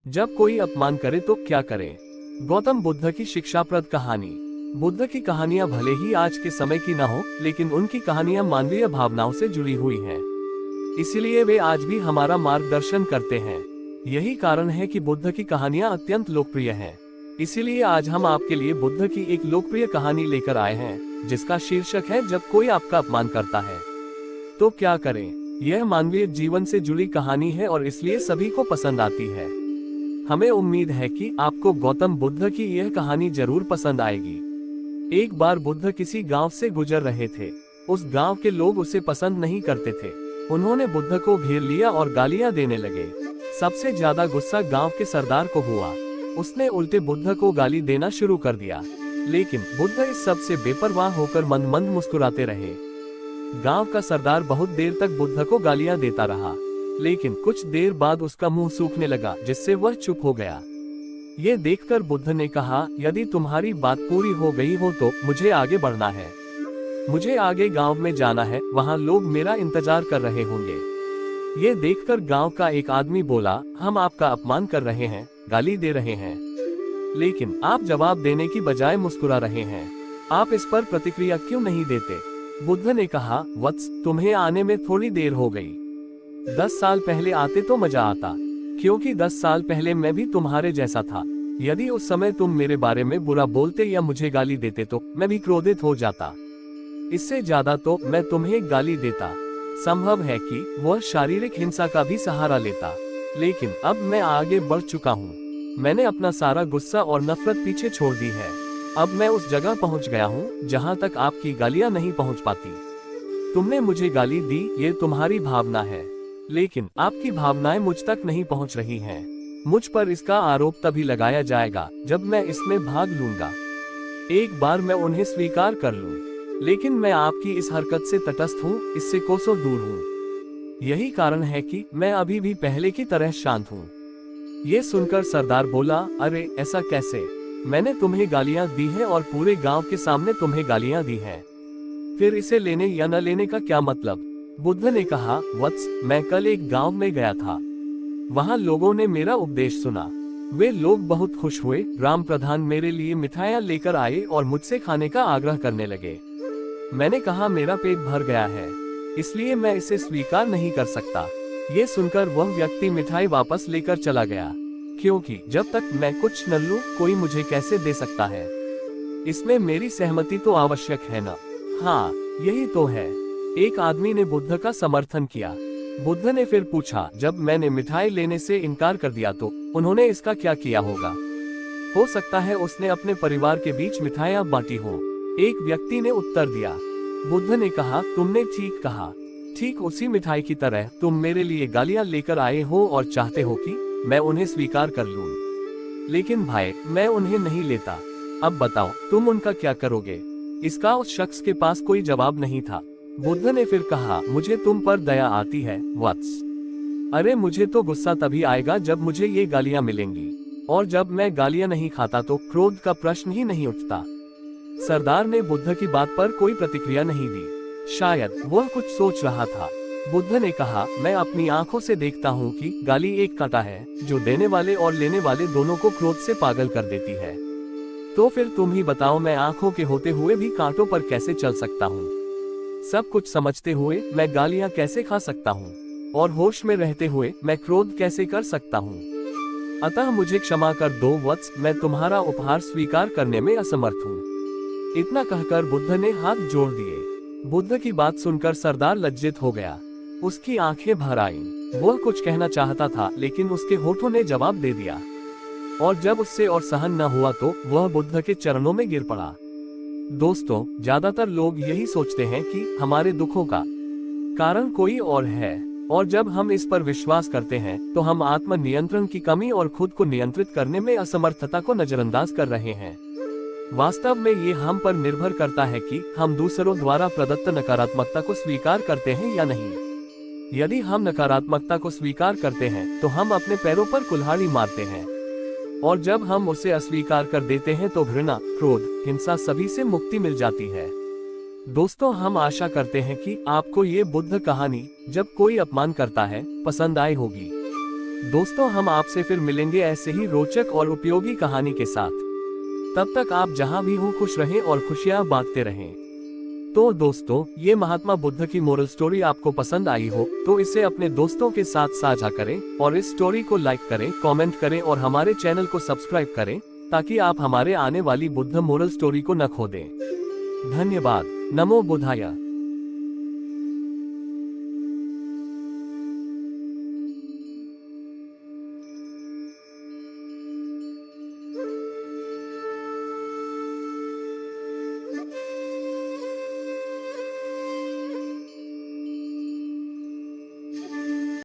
जब कोई अपमान करे तो क्या करें? गौतम बुद्ध की शिक्षाप्रद कहानी। बुद्ध की कहानियां भले ही आज के समय की न हो, लेकिन उनकी कहानियां मानवीय भावनाओं से जुड़ी हुई हैं। इसलिए वे आज भी हमारा मार्गदर्शन करते हैं। यही कारण है कि बुद्ध की कहानियां अत्यंत लोकप्रिय हैं। इसीलिए आज हम आपके लिए बुद्ध की एक लोकप्रिय कहानी लेकर आए हैं, जिसका शीर्षक है जब कोई आपका अपमान करता है तो क्या करें। यह मानवीय जीवन से जुड़ी कहानी है और इसलिए सभी को पसंद आती है। हमें उम्मीद है कि आपको गौतम बुद्ध की यह कहानी जरूर पसंद आएगी। एक बार बुद्ध किसी गांव से गुजर रहे थे। उस गांव के लोग उसे पसंद नहीं करते थे। उन्होंने बुद्ध को घेर लिया और गालियां देने लगे। सबसे ज्यादा गुस्सा गांव के सरदार को हुआ। उसने उल्टे बुद्ध को गाली देना शुरू कर दिया, लेकिन बुद्ध इस सब से बेपरवाह होकर मंद मंद मुस्कुराते रहे। गांव का सरदार बहुत देर तक बुद्ध को गालियां देता रहा, लेकिन कुछ देर बाद उसका मुंह सूखने लगा, जिससे वह चुप हो गया। ये देखकर बुद्ध ने कहा, यदि तुम्हारी बात पूरी हो गई हो तो मुझे आगे बढ़ना है। मुझे आगे गांव में जाना है, वहां लोग मेरा इंतजार कर रहे होंगे। ये देखकर गांव का एक आदमी बोला, हम आपका अपमान कर रहे हैं, गाली दे रहे हैं, लेकिन आप जवाब देने की बजाय मुस्कुरा रहे हैं। आप इस पर प्रतिक्रिया क्यों नहीं देते? बुद्ध ने कहा, वत्स, तुम्हें आने में थोड़ी देर हो गई। 10 साल पहले आते तो मजा आता, क्योंकि 10 साल पहले मैं भी तुम्हारे जैसा था। यदि उस समय तुम मेरे बारे में बुरा बोलते या मुझे गाली देते तो मैं भी क्रोधित हो जाता। इससे ज्यादा तो मैं तुम्हें गाली देता। संभव है कि वह शारीरिक हिंसा का भी सहारा लेता, लेकिन अब मैं आगे बढ़ चुका हूँ। मैंने अपना सारा गुस्सा और नफरत पीछे छोड़ दी है। अब मैं उस जगह पहुँच गया हूँ जहाँ तक आपकी गालियाँ नहीं पहुँच पाती। तुमने मुझे गाली दी, ये तुम्हारी भावना है, लेकिन आपकी भावनाएं मुझ तक नहीं पहुंच रही हैं। मुझ पर इसका आरोप तभी लगाया जाएगा जब मैं इसमें भाग लूंगा। एक बार मैं उन्हें स्वीकार कर लूं, लेकिन मैं आपकी इस हरकत से तटस्थ हूं, इससे कोसों दूर हूं। यही कारण है कि मैं अभी भी पहले की तरह शांत हूं। ये सुनकर सरदार बोला, अरे ऐसा कैसे? मैंने तुम्हें गालियां दी हैं और पूरे गांव के सामने तुम्हें गालियां दी हैं, फिर इसे लेने या न लेने का क्या मतलब? बुद्ध ने कहा, वत्स, मैं कल एक गांव में गया था। वहां लोगों ने मेरा उपदेश सुना। वे लोग बहुत खुश हुए। राम प्रधान मेरे लिए मिठाइयां लेकर आए और मुझसे खाने का आग्रह करने लगे। मैंने कहा, मेरा पेट भर गया है, इसलिए मैं इसे स्वीकार नहीं कर सकता। ये सुनकर वह व्यक्ति मिठाई वापस लेकर चला गया, क्योंकि जब तक मैं कुछ न लूं, कोई मुझे कैसे दे सकता है? इसमें मेरी सहमति तो आवश्यक है ना? हाँ, यही तो है। एक आदमी ने बुद्ध का समर्थन किया। बुद्ध ने फिर पूछा, जब मैंने मिठाई लेने से इनकार कर दिया तो उन्होंने इसका क्या किया होगा? हो सकता है उसने अपने परिवार के बीच मिठाइयां बांटी हो। एक व्यक्ति ने उत्तर दिया। बुद्ध ने कहा, तुमने ठीक कहा। ठीक उसी मिठाई की तरह तुम मेरे लिए गालियां लेकर आए हो और चाहते हो कि मैं उन्हें स्वीकार कर लूं। लेकिन भाई, मैं उन्हें नहीं लेता। अब बताओ, तुम उनका क्या करोगे? इसका उस शख्स के पास कोई जवाब नहीं था। बुद्ध ने फिर कहा, मुझे तुम पर दया आती है, वत्स। अरे मुझे तो गुस्सा तभी आएगा जब मुझे ये गालियां मिलेंगी, और जब मैं गालियां नहीं खाता तो क्रोध का प्रश्न ही नहीं उठता। सरदार ने बुद्ध की बात पर कोई प्रतिक्रिया नहीं दी। शायद वह कुछ सोच रहा था। बुद्ध ने कहा, मैं अपनी आंखों से देखता हूँ कि गाली एक कांटा है जो देने वाले और लेने वाले दोनों को क्रोध से पागल कर देती है। तो फिर तुम ही बताओ, मैं आंखों के होते हुए भी कांटों पर कैसे चल सकता हूँ? सब कुछ समझते हुए मैं गालियां कैसे खा सकता हूँ? और होश में रहते हुए मैं क्रोध कैसे कर सकता हूँ? अतः मुझे क्षमा कर दो वत्स, मैं तुम्हारा उपहार स्वीकार करने में असमर्थ हूँ। इतना कहकर बुद्ध ने हाथ जोड़ दिए। बुद्ध की बात सुनकर सरदार लज्जित हो गया। उसकी आंखें भर आईं। वह कुछ कहना चाहता था, लेकिन उसके होठों ने जवाब दे दिया। और जब उससे और सहन न हुआ तो वह बुद्ध के चरणों में गिर पड़ा। दोस्तों, ज्यादातर लोग यही सोचते हैं कि हमारे दुखों का कारण कोई और है, और जब हम इस पर विश्वास करते हैं तो हम आत्म नियंत्रण की कमी और खुद को नियंत्रित करने में असमर्थता को नजरअंदाज कर रहे हैं। वास्तव में ये हम पर निर्भर करता है कि हम दूसरों द्वारा प्रदत्त नकारात्मकता को स्वीकार करते हैं या नहीं। यदि हम नकारात्मकता को स्वीकार करते हैं तो हम अपने पैरों पर कुल्हाड़ी मारते हैं, और जब हम उसे अस्वीकार कर देते हैं तो घृणा, क्रोध, हिंसा सभी से मुक्ति मिल जाती है। दोस्तों, हम आशा करते हैं कि आपको ये बुद्ध कहानी, जब कोई अपमान करता है, पसंद आई होगी। दोस्तों, हम आपसे फिर मिलेंगे ऐसे ही रोचक और उपयोगी कहानी के साथ। तब तक आप जहां भी हो खुश रहें और खुशियां बांटते रहें। तो दोस्तों, ये महात्मा बुद्ध की मोरल स्टोरी आपको पसंद आई हो तो इसे अपने दोस्तों के साथ साझा करें और इस स्टोरी को लाइक करें, कमेंट करें और हमारे चैनल को सब्सक्राइब करें ताकि आप हमारे आने वाली बुद्ध मोरल स्टोरी को न खो दें। धन्यवाद। नमो बुद्धाय।